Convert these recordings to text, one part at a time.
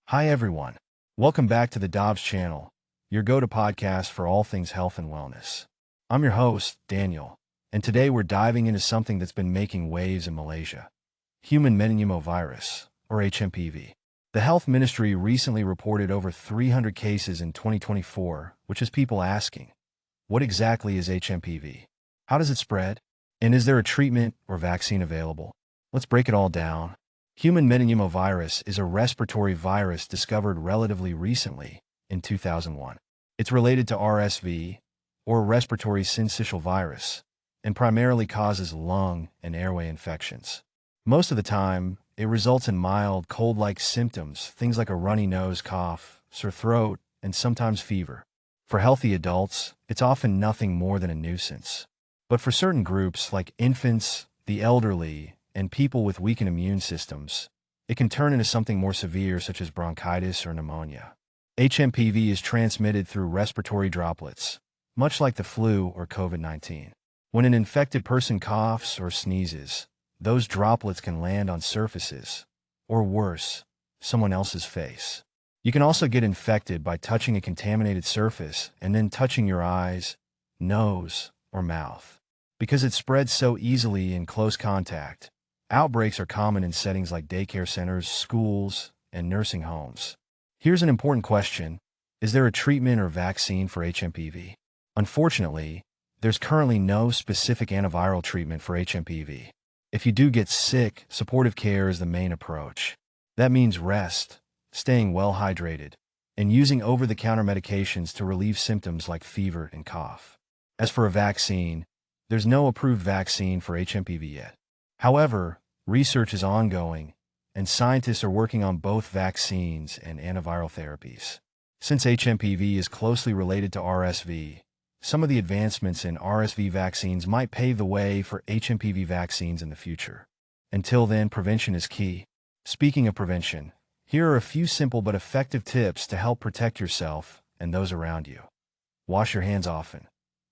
Hi everyone. Welcome back to the Dobbs channel, your go-to podcast for all things health and wellness. I'm your host, Daniel, and today we're diving into something that's been making waves in Malaysia. Human metapneumovirus, or HMPV. The health ministry recently reported over 300 cases in 2024, which has people asking, what exactly is HMPV? How does it spread? And is there a treatment or vaccine available? Let's break it all down. Human metapneumovirus is a respiratory virus discovered relatively recently, in 2001. It's related to RSV, or respiratory syncytial virus, and primarily causes lung and airway infections. Most of the time, it results in mild cold-like symptoms, things like a runny nose, cough, sore throat, and sometimes fever. For healthy adults, it's often nothing more than a nuisance. But for certain groups like infants, the elderly, and people with weakened immune systems, it can turn into something more severe such as bronchitis or pneumonia. HMPV is transmitted through respiratory droplets, much like the flu or COVID-19. When an infected person coughs or sneezes, those droplets can land on surfaces, or worse, someone else's face. You can also get infected by touching a contaminated surface and then touching your eyes, nose, or mouth. Because it spreads so easily in close contact, outbreaks are common in settings like daycare centers, schools, and nursing homes. Here's an important question. Is there a treatment or vaccine for HMPV? Unfortunately, there's currently no specific antiviral treatment for HMPV. If you do get sick, supportive care is the main approach. That means rest, staying well hydrated, and using over-the-counter medications to relieve symptoms like fever and cough. As for a vaccine, there's no approved vaccine for HMPV yet. However, research is ongoing, and scientists are working on both vaccines and antiviral therapies. Since HMPV is closely related to RSV, some of the advancements in RSV vaccines might pave the way for HMPV vaccines in the future. Until then, prevention is key. Speaking of prevention, here are a few simple but effective tips to help protect yourself and those around you. Wash your hands often.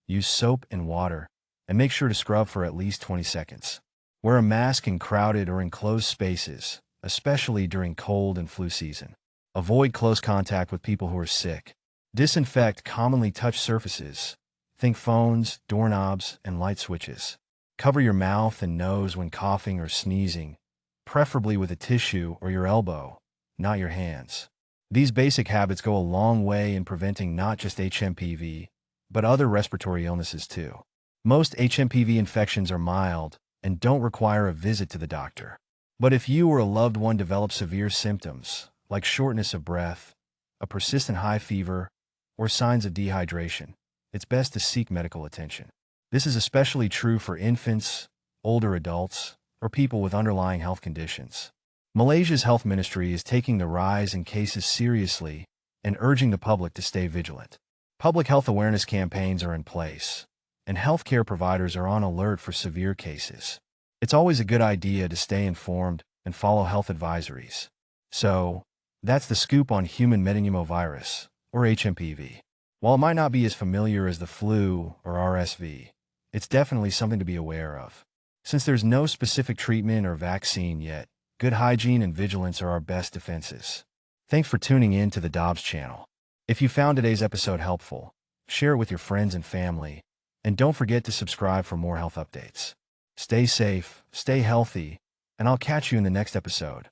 Use soap and water, and make sure to scrub for at least 20 seconds. Wear a mask in crowded or enclosed spaces, especially during cold and flu season. Avoid close contact with people who are sick. Disinfect commonly touched surfaces. Think phones, doorknobs, and light switches. Cover your mouth and nose when coughing or sneezing, preferably with a tissue or your elbow, not your hands. These basic habits go a long way in preventing not just HMPV, but other respiratory illnesses too. Most HMPV infections are mild and don't require a visit to the doctor. But if you or a loved one develop severe symptoms, like shortness of breath, a persistent high fever, or signs of dehydration, it's best to seek medical attention. This is especially true for infants, older adults, or people with underlying health conditions. Malaysia's health ministry is taking the rise in cases seriously and urging the public to stay vigilant. Public health awareness campaigns are in place, and healthcare providers are on alert for severe cases. It's always a good idea to stay informed and follow health advisories. So, that's the scoop on human metapneumovirus, or HMPV. While it might not be as familiar as the flu or RSV, it's definitely something to be aware of. Since there's no specific treatment or vaccine yet, good hygiene and vigilance are our best defenses. Thanks for tuning in to the Dobbs channel. If you found today's episode helpful, share it with your friends and family, and don't forget to subscribe for more health updates. Stay safe, stay healthy, and I'll catch you in the next episode.